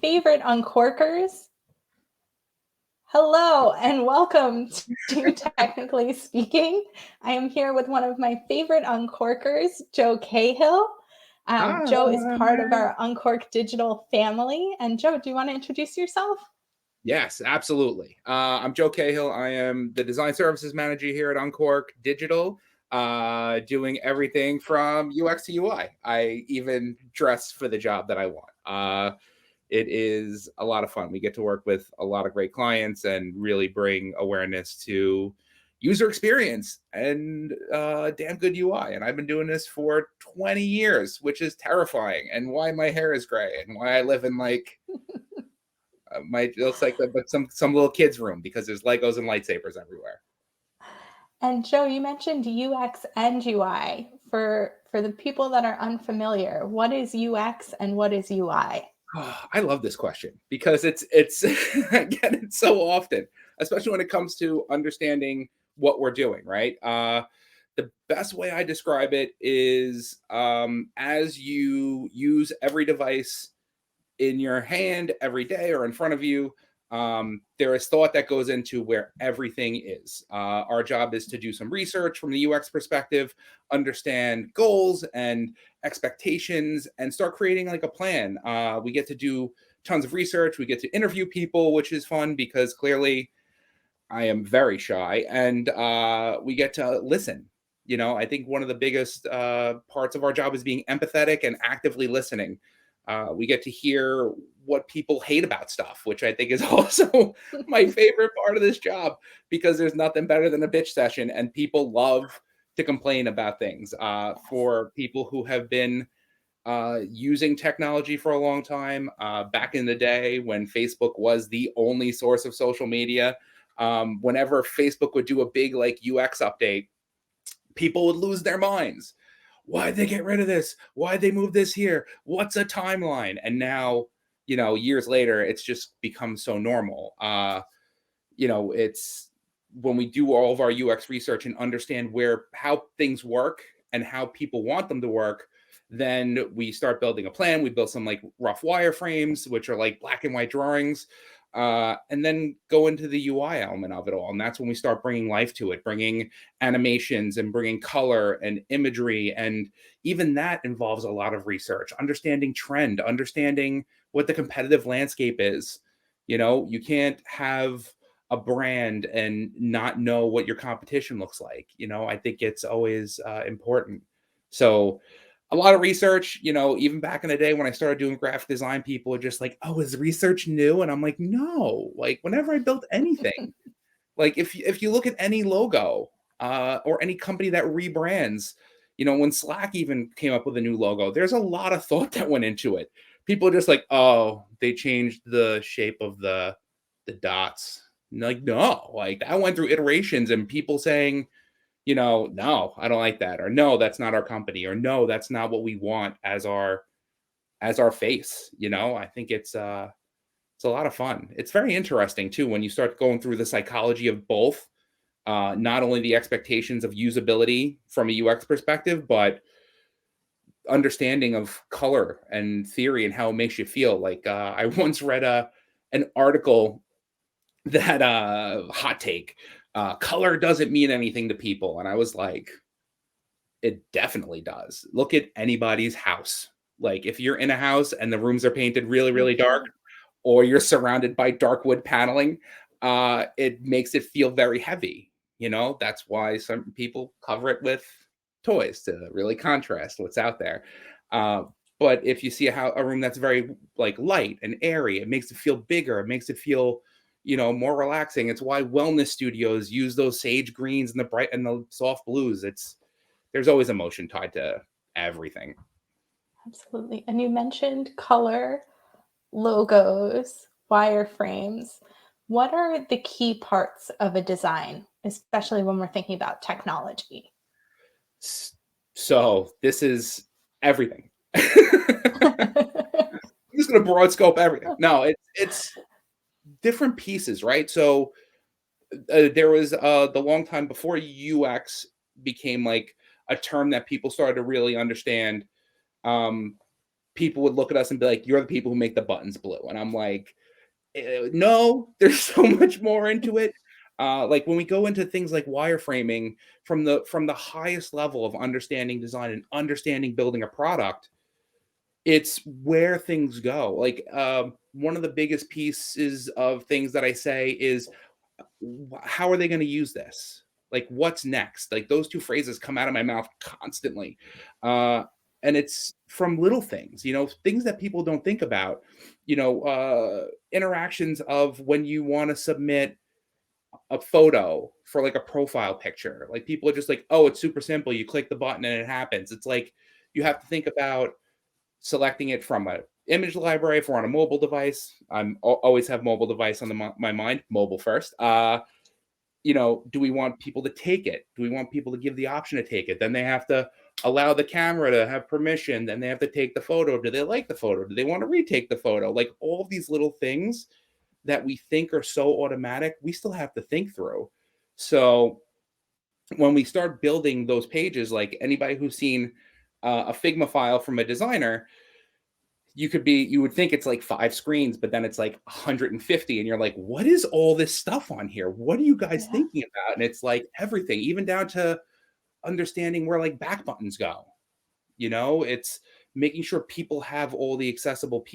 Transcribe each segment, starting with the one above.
favorite Unqorkers. Hello and welcome to Technically Speaking. I am here with one of my favorite Unqorkers, Joe Cahill. Joe is part of our Unqork digital family. And Joe, do you want to introduce yourself? Yes, absolutely. I'm Joe Cahill. I am the design services manager here at Unqork Digital, doing everything from UX to UI. I even dress for the job that I want. It is a lot of fun. We get to work with a lot of great clients and really bring awareness to user experience and damn good UI. And I've been doing this for 20 years, which is terrifying. And why my hair is gray and why I live in it looks like some little kid's room because there's Legos and lightsabers everywhere. And Joe, you mentioned UX and UI. For the people that are unfamiliar, what is UX and what is UI? Oh, I love this question because it's I get it so often, especially when it comes to understanding what we're doing, right? The best way I describe it is as you use every device in your hand every day or in front of you, there is thought that goes into where everything is. Our job is to do some research from the UX perspective, understand goals and expectations, and start creating like a plan. We get to do tons of research. We get to interview people, which is fun because clearly I am very shy, and we get to listen. I think one of the biggest parts of our job is being empathetic and actively listening. We get to hear what people hate about stuff, which I think is also my favorite part of this job because there's nothing better than a bitch session, and people love to complain about things. For people who have been using technology for a long time, back in the day when Facebook was the only source of social media, whenever Facebook would do a big like UX update, people would lose their minds. Why'd they get rid of this? Why'd they move this here? What's a timeline? And now, years later, it's just become so normal. It's when we do all of our UX research and understand how things work and how people want them to work, then we start building a plan. We build some like rough wireframes, which are like black and white drawings, and then go into the UI element of it all. And that's when we start bringing life to it, bringing animations and bringing color and imagery. And even that involves a lot of research, understanding trend, understanding what the competitive landscape is. You can't have a brand and not know what your competition looks like. I think it's always important. So a lot of research, even back in the day when I started doing graphic design, people are just like, oh, is research new? And I'm like, no, like whenever I built anything, like if you look at any logo or any company that rebrands, when Slack even came up with a new logo, there's a lot of thought that went into it. People are just like, oh, they changed the shape of the dots. And like, no, like that went through iterations and people saying, no, I don't like that, or no, that's not our company, or no, that's not what we want as our face. I think it's a lot of fun. It's very interesting too when you start going through the psychology of both, not only the expectations of usability from a UX perspective, but understanding of color and theory and how it makes you feel. Like I once read an article that hot take, color doesn't mean anything to people, and I was like, it definitely does. Look at anybody's house. Like if you're in a house and the rooms are painted really really dark, or you're surrounded by dark wood paneling, it makes it feel very heavy. That's why some people cover it with toys to really contrast what's out there. uh, but if you see a room that's very like light and airy, it makes it feel bigger, it makes it feel more relaxing. It's why wellness studios use those sage greens and the bright and the soft blues. There's always emotion tied to everything. Absolutely. And you mentioned color, logos, wireframes. What are the key parts of a design, especially when we're thinking about technology? So this is everything. I'm just going to broad scope everything. No, it's different pieces, right? So there was the long time before UX became like a term that people started to really understand. Um, people would look at us and be like, "You're the people who make the buttons blue," and I'm like, no, there's so much more into it. Like when we go into things like wireframing from the highest level of understanding design and understanding building a product, it's where things go. Like one of the biggest pieces of things that I say is, how are they going to use this? Like, what's next? Like those two phrases come out of my mouth constantly. Uh, and it's from little things, things that people don't think about, interactions of when you want to submit a photo for like a profile picture. Like people are just like, oh, it's super simple. You click the button and it happens. It's like you have to think about selecting it from a image library if we're on a mobile device. Always have mobile device on my mind, mobile first. Do we want people to take it? Do we want people to give the option to take it? Then they have to allow the camera to have permission. Then they have to take the photo. Do they like the photo? Do they want to retake the photo? Like all of these little things that we think are so automatic, we still have to think through. So when we start building those pages, like anybody who's seen a Figma file from a designer, you would think it's like 5 screens, but then it's like 150, and you're like, what is all this stuff on here? What are you guys thinking about? And it's like everything, even down to understanding where like back buttons go. It's making sure people have all the accessible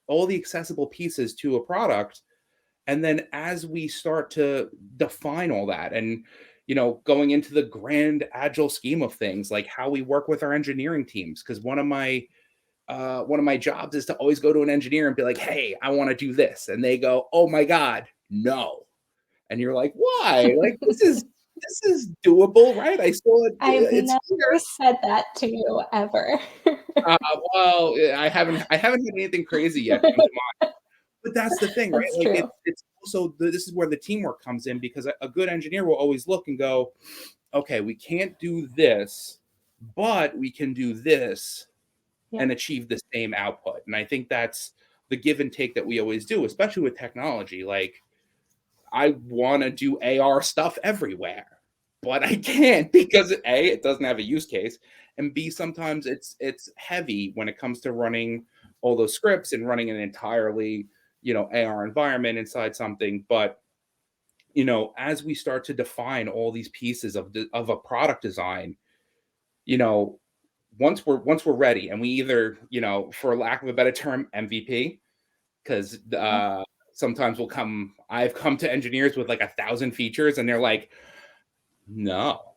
all the accessible pieces to a product. And then as we start to define all that, and going into the grand agile scheme of things, like how we work with our engineering teams, because one of my jobs is to always go to an engineer and be like, hey, I want to do this. And they go, oh my God, no. And you're like, why? Like, this is doable, right? I saw it. I've It's never said that to you ever. well, I haven't had anything crazy yet come to mind. But that's the thing, right? That's Like true. it's also this is where the teamwork comes in, because a good engineer will always look and go, okay, we can't do this, but we can do this and achieve the same output. And I think that's the give and take that we always do, especially with technology. Like I want to do AR stuff everywhere, but I can't because A, it doesn't have a use case, and B, sometimes it's heavy when it comes to running all those scripts and running an entirely, AR environment inside something. But as we start to define all these pieces of a product design, once we're ready, and we either, for lack of a better term, MVP, because sometimes I've come to engineers with like 1,000 features, and they're like, no,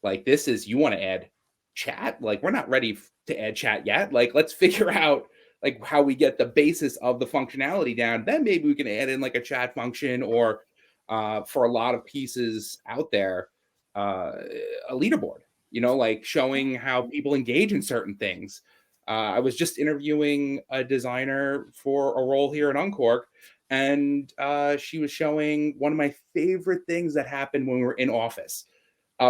like you want to add chat? Like we're not ready to add chat yet. Like let's figure out like how we get the basis of the functionality down. Then maybe we can add in like a chat function, or for a lot of pieces out there, a leaderboard, like showing how people engage in certain things. I was just interviewing a designer for a role here at Unqork, and she was showing one of my favorite things that happened when we were in office.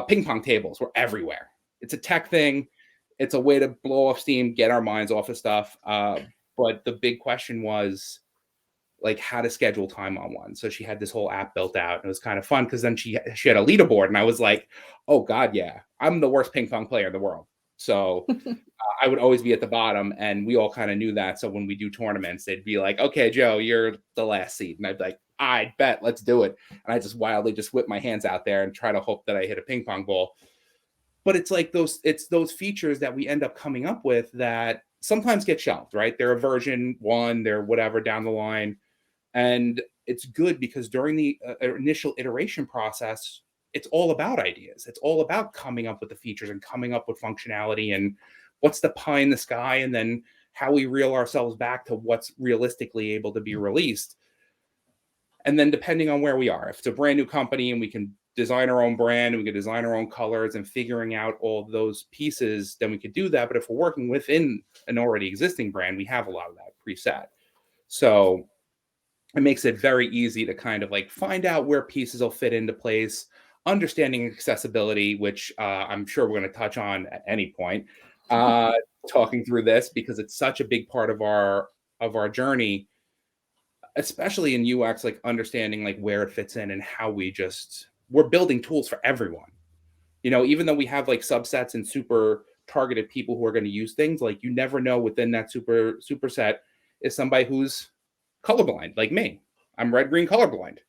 Ping pong tables were everywhere. It's a tech thing. It's a way to blow off steam, get our minds off of stuff. But the big question was like how to schedule time on one. So she had this whole app built out, and it was kind of fun because then she had a leaderboard, and I was like, oh God, yeah, I'm the worst ping pong player in the world. So I would always be at the bottom, and we all kind of knew that. So when we do tournaments, they'd be like, okay, Joe, you're the last seed. And I'd be like, I bet, let's do it. And I just wildly just whip my hands out there and try to hope that I hit a ping pong ball. But it's like those features that we end up coming up with that sometimes get shelved, right? They're a version 1, they're whatever down the line. And it's good because during the initial iteration process, it's all about ideas. It's all about coming up with the features and coming up with functionality and what's the pie in the sky, and then how we reel ourselves back to what's realistically able to be released. And then depending on where we are, if it's a brand new company and we can design our own brand and we can design our own colors and figuring out all of those pieces, then we could do that. But if we're working within an already existing brand, we have a lot of that preset. So it makes it very easy to kind of like find out where pieces will fit into place, understanding accessibility, which I'm sure we're going to touch on at any point, talking through this, because it's such a big part of our journey, especially in UX, like understanding like where it fits in and how we're building tools for everyone. Even though we have like subsets and super targeted people who are going to use things. Like you never know within that superset is somebody who's colorblind, like me. I'm red-green colorblind,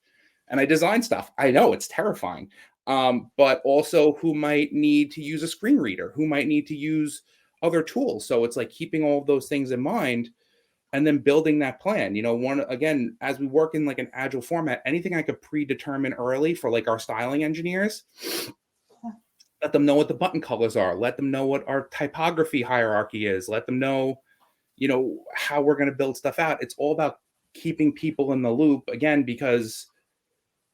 and I design stuff. I know it's terrifying, but also who might need to use a screen reader, who might need to use other tools. So it's like keeping all of those things in mind and then building that plan. One, again, as we work in like an agile format, anything I could predetermine early for like our styling engineers, let them know what the button colors are, let them know what our typography hierarchy is, let them know, how we're going to build stuff out. It's all about keeping people in the loop, again, because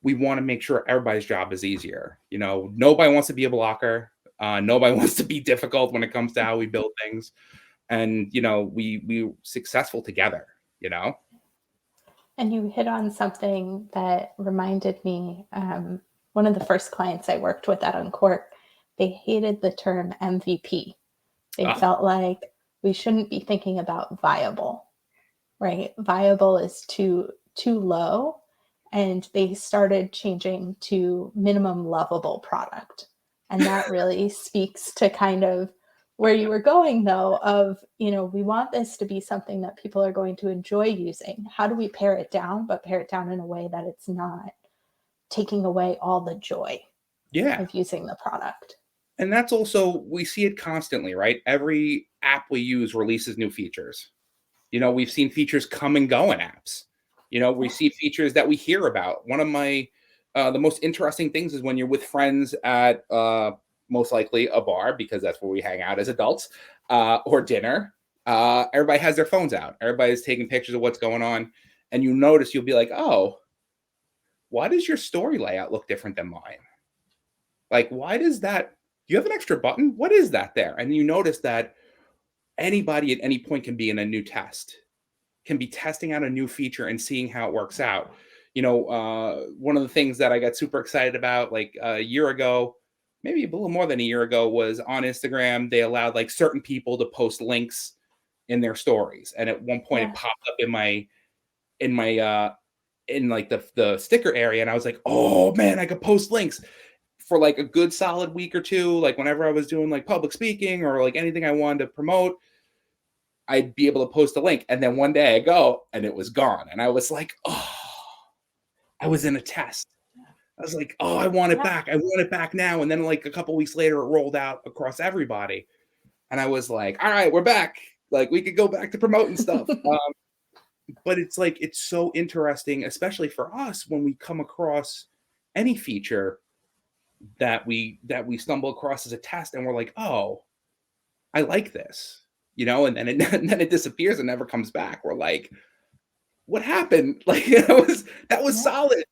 we want to make sure everybody's job is easier. Nobody wants to be a blocker. Nobody wants to be difficult when it comes to how we build things. And, we successful together, And you hit on something that reminded me, one of the first clients I worked with at Unqork, they hated the term MVP. They felt like we shouldn't be thinking about viable, right? Viable is too low. And they started changing to minimum lovable product. And that really speaks to kind of where you were going, though, of, we want this to be something that people are going to enjoy using. How do we pare it down, but pare it down in a way that it's not taking away all the joy of using the product? And that's also, we see it constantly, right? Every app we use releases new features. We've seen features come and go in apps. We see features that we hear about. One of my, the most interesting things is when you're with friends at most likely a bar, because that's where we hang out as adults, or dinner. Everybody has their phones out. Everybody's taking pictures of what's going on. And you notice, you'll be like, oh, why does your story layout look different than mine? Like, why does that, do you have an extra button? What is that there? And you notice that anybody at any point can be in a new test, can be testing out a new feature and seeing how it works out. One of the things that I got super excited about like a year ago, maybe a little more than a year ago, was on Instagram, they allowed like certain people to post links in their stories. And at one point it popped up in like the sticker area. And I was like, oh man, I could post links for like a good solid week or two. Like whenever I was doing like public speaking or like anything I wanted to promote, I'd be able to post a link. And then one day I go and it was gone. And I was like, oh, I was in a test. I was like, oh, I want it back. I want it back now. And then like a couple weeks later, it rolled out across everybody. And I was like, all right, we're back. Like we could go back to promoting stuff. But it's like, it's so interesting, especially for us when we come across any feature that we stumble across as a test and we're like, oh, I like this, and then it disappears and never comes back. We're like, what happened? Like, that was solid.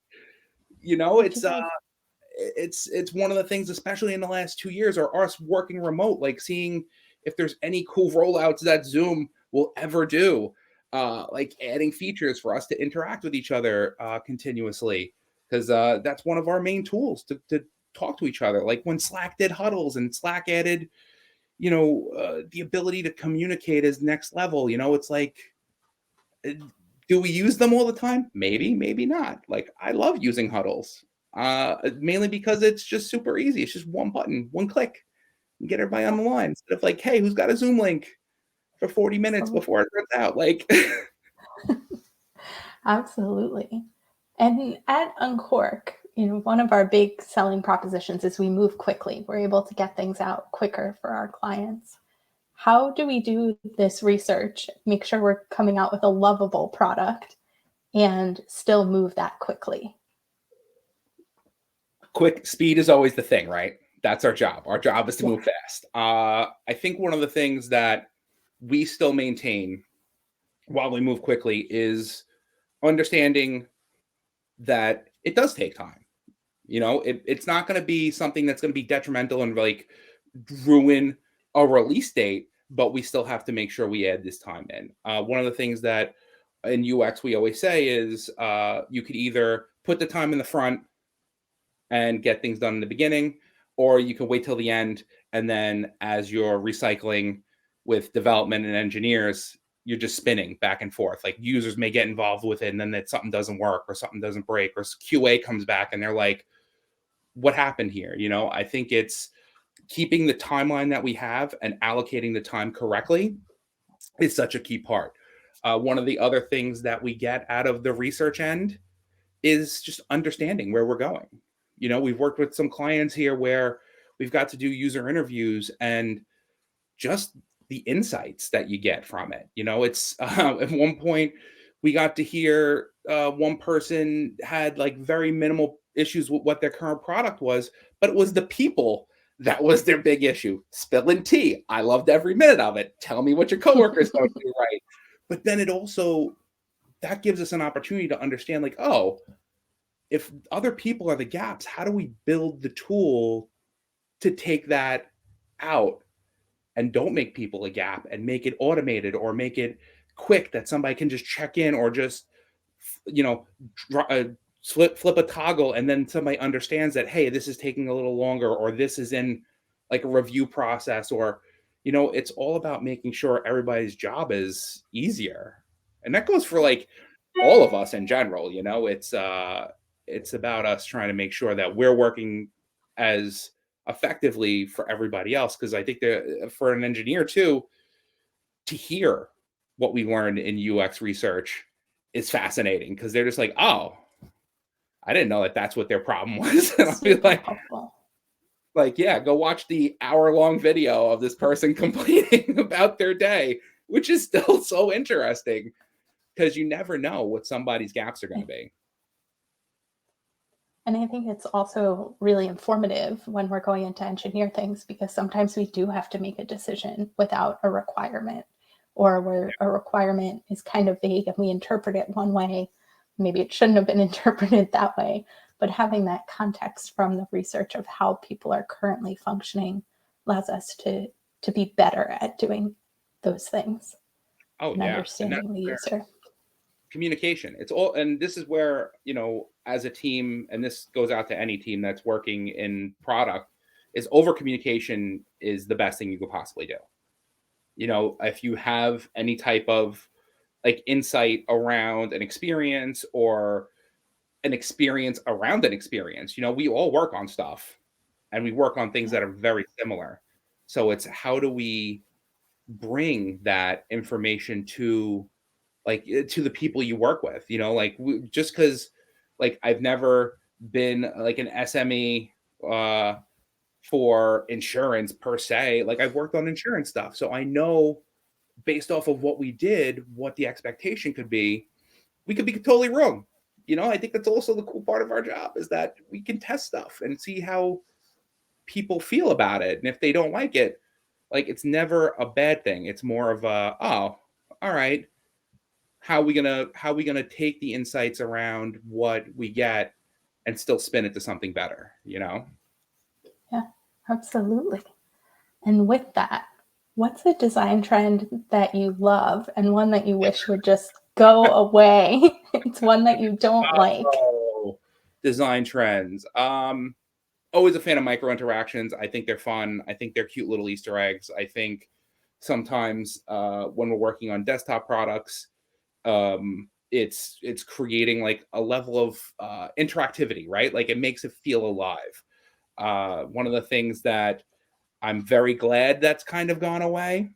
It's one of the things, especially in the last 2 years, are us working remote, like seeing if there's any cool rollouts that Zoom will ever do, like adding features for us to interact with each other continuously, because that's one of our main tools to talk to each other. Like when Slack did huddles and Slack added, the ability to communicate is next level. It's like, do we use them all the time? Maybe, maybe not. Like I love using huddles, mainly because it's just super easy. It's just one button, one click, and get everybody on the line instead of like, hey, who's got a Zoom link for 40 minutes before it runs out? Like, absolutely. And at Unqork, one of our big selling propositions is we move quickly. We're able to get things out quicker for our clients. How do we do this research, make sure we're coming out with a lovable product and still move that quickly? Quick speed is always the thing, right? That's our job. Our job is to move fast. I think one of the things that we still maintain while we move quickly is understanding that it does take time. It's not going to be something that's going to be detrimental and like ruin a release date, but we still have to make sure we add this time in. One of the things that in UX we always say is you could either put the time in the front and get things done in the beginning, or you can wait till the end. And then as you're recycling with development and engineers, you're just spinning back and forth. Like users may get involved with it and then that something doesn't work or something doesn't break or QA comes back and they're like, what happened here? I think it's keeping the timeline that we have and allocating the time correctly is such a key part. One of the other things that we get out of the research end is just understanding where we're going. We've worked with some clients here where we've got to do user interviews, and just the insights that you get from it. It's at one point we got to hear one person had like very minimal issues with what their current product was, but it was the people that was their big issue. Spilling tea. I loved every minute of it. Tell me what your coworkers don't do right. But then that gives us an opportunity to understand, like, oh, if other people are the gaps, how do we build the tool to take that out and don't make people a gap and make it automated or make it quick that somebody can just check in or just, you know, flip a toggle and then somebody understands that, hey, this is taking a little longer or this is in like a review process or, it's all about making sure everybody's job is easier. And that goes for like all of us in general, it's about us trying to make sure that we're working as effectively for everybody else. Because I think that for an engineer too, to hear what we learned in UX research is fascinating because they're just like, oh, I didn't know that that's what their problem was. And I'll be like, yeah, go watch the hour-long video of this person complaining about their day, which is still so interesting because you never know what somebody's gaps are going to be. And I think it's also really informative when we're going into engineer things because sometimes we do have to make a decision without a requirement or where a requirement is kind of vague and we interpret it one way. Maybe it shouldn't have been interpreted that way, but having that context from the research of how people are currently functioning allows us to be better at doing those things. And understanding the user. Communication. It's all, and this is where, as a team, and this goes out to any team that's working in product, is over communication is the best thing you could possibly do. If you have any type of like insight around an experience or an experience around an experience, we all work on stuff and we work on things that are very similar. So it's how do we bring that information to the people you work with, just because like I've never been like an SME for insurance per se. Like I've worked on insurance stuff. So I know based off of what we did, what the expectation could be. We could be totally wrong. I think that's also the cool part of our job is that we can test stuff and see how people feel about it. And if they don't like it, like it's never a bad thing. It's more of a, oh, all right. How are we gonna take the insights around what we get and still spin it to something better, Yeah, absolutely. And with that, what's a design trend that you love and one that you wish would just go away? It's one that you don't like. Design trends. Always a fan of micro interactions. I think they're fun. I think they're cute little Easter eggs. I think sometimes when we're working on desktop products, it's creating like a level of interactivity, right? Like it makes it feel alive. One of the things that I'm very glad that's kind of gone away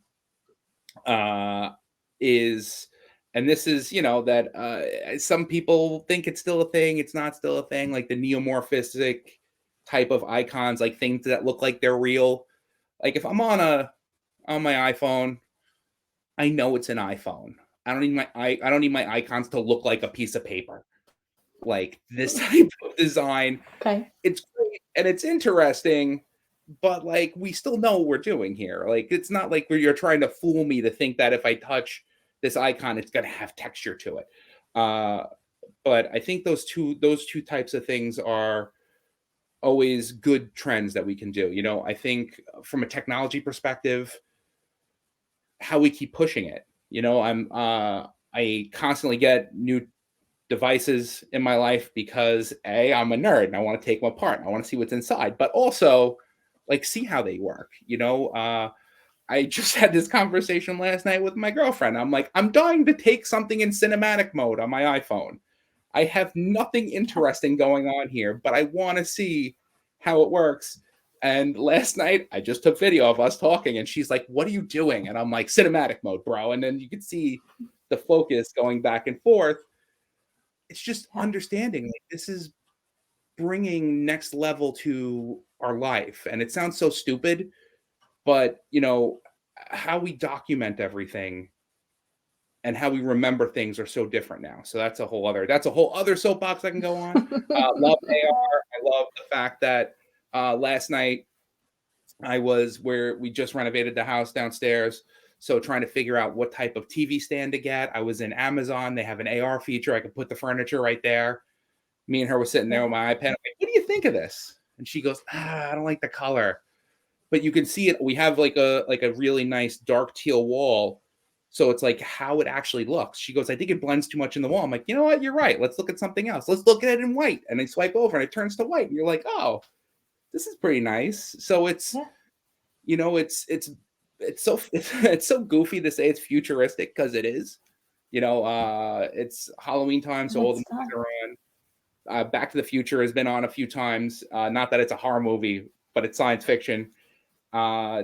is, and this is, that some people think it's still a thing. It's not still a thing. Like the neomorphistic type of icons, like things that look like they're real. Like if I'm on my iPhone, I know it's an iPhone. I don't need my icons to look like a piece of paper. Like this type of design. Okay. It's great and it's interesting, but like we still know what we're doing here. Like it's not like you're trying to fool me to think that if I touch this icon, it's gonna have texture to it. But I think those two types of things are always good trends that we can do. I think from a technology perspective, how we keep pushing it. I constantly get new devices in my life because I'm a nerd and I want to take them apart. I want to see what's inside, but also like see how they work. I just had this conversation last night with my girlfriend. I'm like, I'm dying to take something in cinematic mode on my iPhone. I have nothing interesting going on here, but I want to see how it works. And last night, I just took video of us talking, and she's like, "What are you doing?" And I'm like, "Cinematic mode, bro." And then you can see the focus going back and forth. It's just Yeah. understanding like this is bringing next level to our life. And it sounds so stupid, but how we document everything and how we remember things are so different now. So that's a whole other soapbox I can go on. Love AR. I love the fact that last night I was where we just renovated the house downstairs. So trying to figure out what type of TV stand to get. I was in Amazon. They have an AR feature. I could put the furniture right there. Me and her were sitting there Yeah. with my iPad. I'm like, what do you think of this? And she goes, I don't like the color. But you can see it. We have like a really nice dark teal wall. So it's like how it actually looks. She goes, I think it blends too much in the wall. I'm like, you know what? You're right. Let's look at something else. Let's look at it in white. And I swipe over and it turns to white. And you're like, oh, this is pretty nice. So it's, Yeah. it's so goofy to say it's futuristic because it is. It's Halloween time, so And all the it's movies fun. are on. Back to the Future has been on a few times. Not that it's a horror movie, but it's science fiction.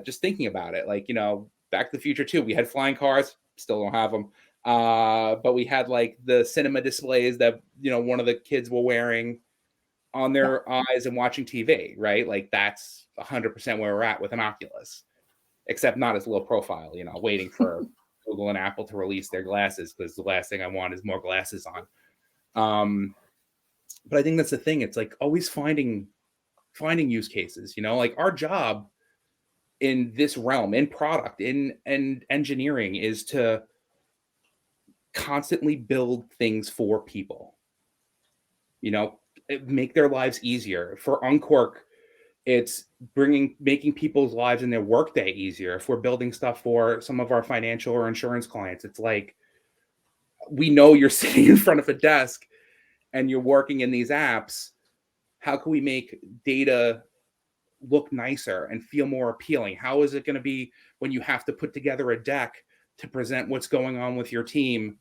Just thinking about it, like Back to the Future 2, we had flying cars, still don't have them. But we had like the cinema displays that one of the kids were wearing on Yeah. their eyes and watching TV, right? Like that's 100% where we're at with an Oculus, except not as low profile. Waiting for Google and Apple to release their glasses because the last thing I want is more glasses on. But I think that's the thing. It's like always finding use cases. Like our job in this realm, in product, in engineering, is to constantly build things for people. Make their lives easier. For Unqork, it's making people's lives and their workday easier. If we're building stuff for some of our financial or insurance clients, it's like we know you're sitting in front of a desk and you're working in these apps. How can we make data look nicer and feel more appealing? How is it going to be when you have to put together a deck to present what's going on with your team?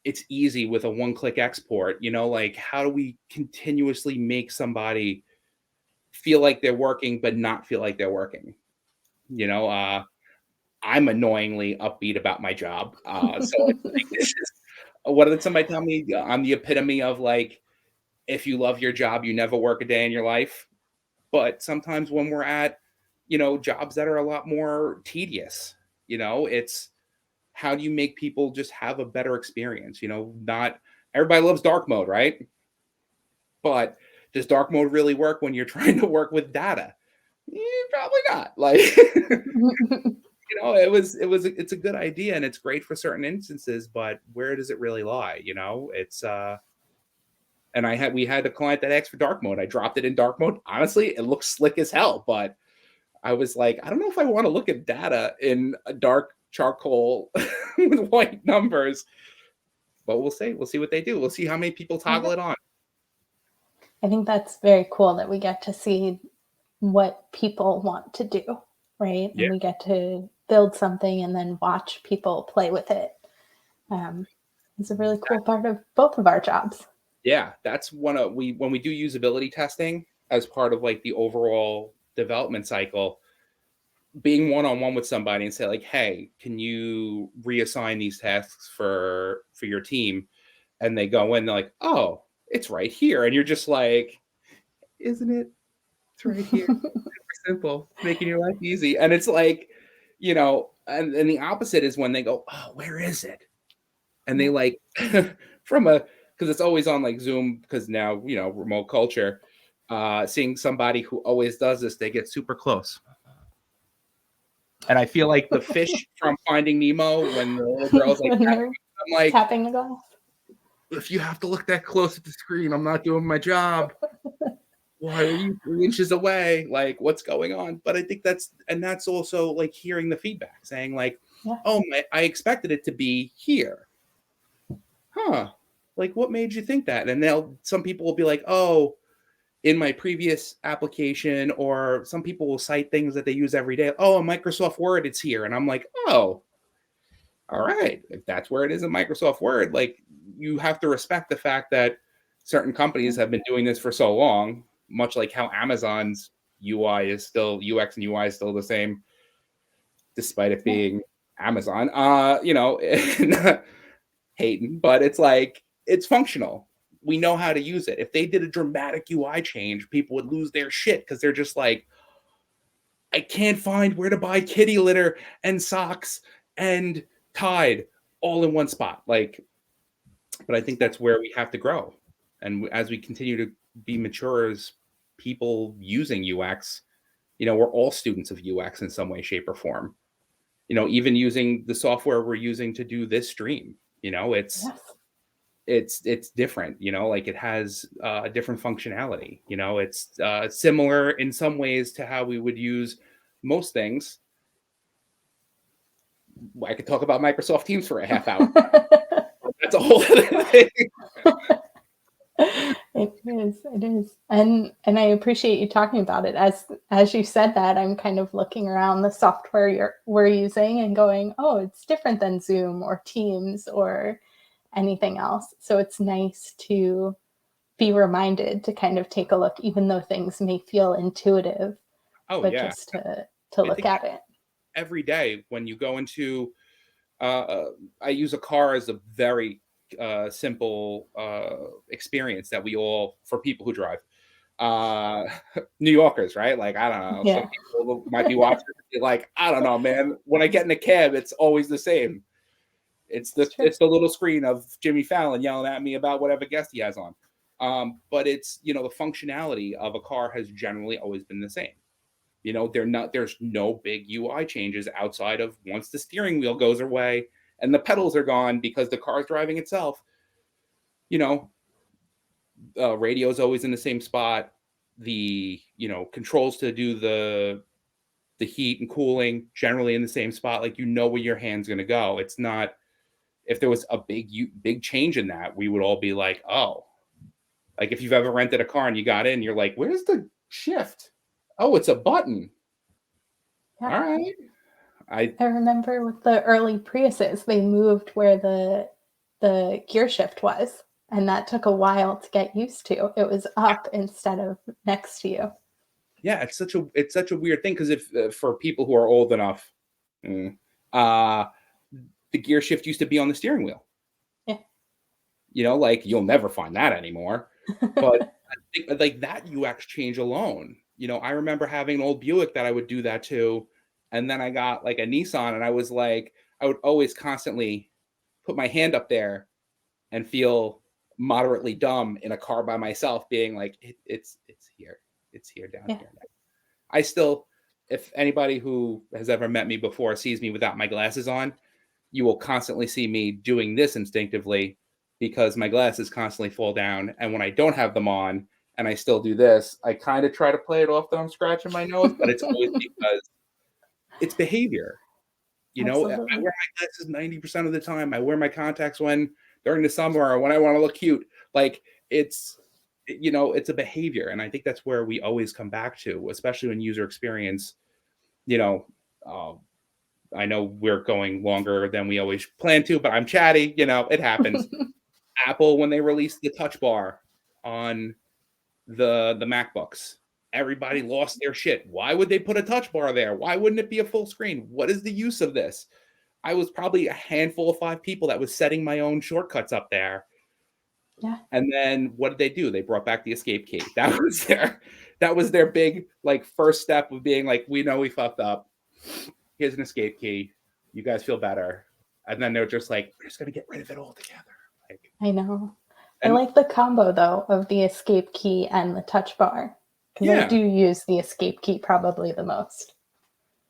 It's easy with a one-click export. Like how do we continuously make somebody feel like they're working but not feel like they're working? I'm annoyingly upbeat about my job. So it's like, this is, what did somebody tell me? I'm the epitome of like, if you love your job, you never work a day in your life. But sometimes when we're at, jobs that are a lot more tedious, it's how do you make people just have a better experience? Not everybody loves dark mode, right? But does dark mode really work when you're trying to work with data? Probably not. Like, it's a good idea and it's great for certain instances, but where does it really lie? It's and we had a client that asked for dark mode. I dropped it in dark mode. Honestly, it looks slick as hell, but I was like, I don't know if I want to look at data in a dark charcoal with white numbers. But we'll see. We'll see what they do. We'll see how many people toggle it on. I think that's very cool that we get to see what people want to do, right? Yeah. And we get to build something and then watch people play with it. It's a really cool part of both of our jobs. Yeah, that's when we do usability testing as part of like the overall development cycle, being one-on-one with somebody and say like, hey, can you reassign these tasks for your team? And they go in, they're like, oh, it's right here. And you're just like, isn't it? It's right here. Super simple, making your life easy. And it's like, and the opposite is when they go, oh, where is it? And they like because it's always on like Zoom, because now, remote culture, seeing somebody who always does this, they get super close. And I feel like the fish from Finding Nemo when the little girl's like, I'm like, tapping the glass. If you have to look that close at the screen, I'm not doing my job. Why are you 3 inches away? Like, what's going on? But I think that's also like hearing the feedback, saying like, oh, I expected it to be here. Huh? Like, what made you think that? And some people will be like, oh, in my previous application, or some people will cite things that they use every day. Oh, in Microsoft Word, it's here. And I'm like, oh, all right. If that's where it is in Microsoft Word, like, you have to respect the fact that certain companies have been doing this for so long, much like how Amazon's UX and UI is still the same, despite it being Amazon. Hating, but it's like, it's functional. We know how to use it. If they did a dramatic UI change, people would lose their shit because they're just like, I can't find where to buy kitty litter and socks and Tide all in one spot. Like, but I think that's where we have to grow. And as we continue to be mature as people using UX, we're all students of UX in some way, shape, or form. Even using the software we're using to do this stream, it's different, like it has a different functionality. It's similar in some ways to how we would use most things. I could talk about Microsoft Teams for a half hour. That's a whole other thing. It is. And I appreciate you talking about it. As you said that, I'm kind of looking around the software we're using and going, oh, it's different than Zoom or Teams or anything else. So it's nice to be reminded to kind of take a look, even though things may feel intuitive. Oh, but yeah. just to look at it. Every day when you go into, I use a car as a very simple experience that for people who drive. New Yorkers, right? Like, I don't know. Yeah. Some people might be watching like, I don't know, man. When I get in a cab, it's always the same. It's the little screen of Jimmy Fallon yelling at me about whatever guest he has on. But it's, the functionality of a car has generally always been the same. There's no big UI changes outside of once the steering wheel goes away and the pedals are gone because the car's driving itself. Radio's always in the same spot. The, controls to do the heat and cooling generally in the same spot. Like, where your hand's going to go. It's not, if there was a big change in that, we would all be like, oh, like if you've ever rented a car and you got in, you're like, where's the shift? Oh, it's a button. Yeah. All right. I remember with the early Priuses, they moved where the gear shift was, and that took a while to get used to. It was up instead of next to you. Yeah, it's such a weird thing, because if for people who are old enough, the gear shift used to be on the steering wheel. Yeah. Like, you'll never find that anymore. But I think, like, that UX change alone, I remember having an old Buick that I would do that to. And then I got like a Nissan, and I was like, I would always constantly put my hand up there and feel moderately dumb in a car by myself, being like, it's here down here. I still, if anybody who has ever met me before sees me without my glasses on, you will constantly see me doing this instinctively, because my glasses constantly fall down. And when I don't have them on and I still do this, I kind of try to play it off that I'm scratching my nose, but it's always because it's behavior. Absolutely. I wear my glasses 90% of the time. I wear my contacts during the summer or when I want to look cute. Like, it's a behavior. And I think that's where we always come back to, especially in user experience. I know we're going longer than we always plan to, but I'm chatty, it happens. Apple, when they released the touch bar on the MacBooks, everybody lost their shit. Why would they put a touch bar there? Why wouldn't it be a full screen? What is the use of this? I was probably a handful of 5 people that was setting my own shortcuts up there. Yeah. And then what did they do? They brought back the escape key. That was their big, like, first step of being like, we know we fucked up. Here's an escape key. You guys feel better. And then they're just like, we're just going to get rid of it altogether. Like, I know. I like the combo, though, of the escape key and the touch bar, because I do use the escape key probably the most.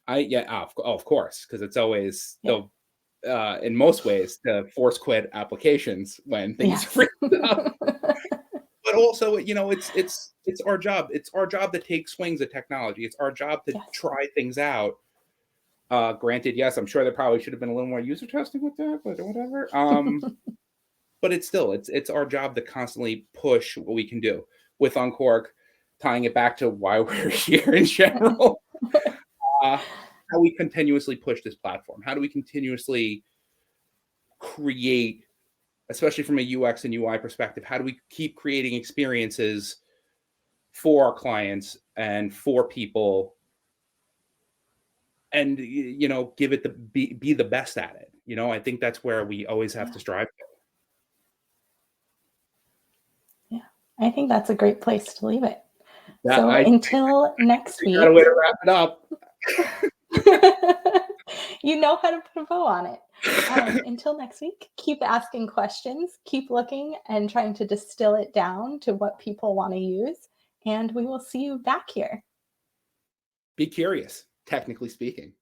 Of course, because it's always, in most ways, to force quit applications when things freeze up. But also, it's our job. It's our job to take swings at technology. It's our job to try things out. Granted, yes, I'm sure there probably should have been a little more user testing with that, but whatever. But it's our job to constantly push what we can do with Unqork, tying it back to why we're here in general. How we continuously push this platform. How do we continuously create, especially from a UX and UI perspective, how do we keep creating experiences for our clients and for people, and give it be the best at it. I think that's where we always have to strive. Yeah, I think that's a great place to leave it. Yeah, So until next we got a week, way to wrap it up. you know how to put a bow on it. Until next week, keep asking questions, keep looking and trying to distill it down to what people want to use. And we will see you back here. Be curious, technically speaking.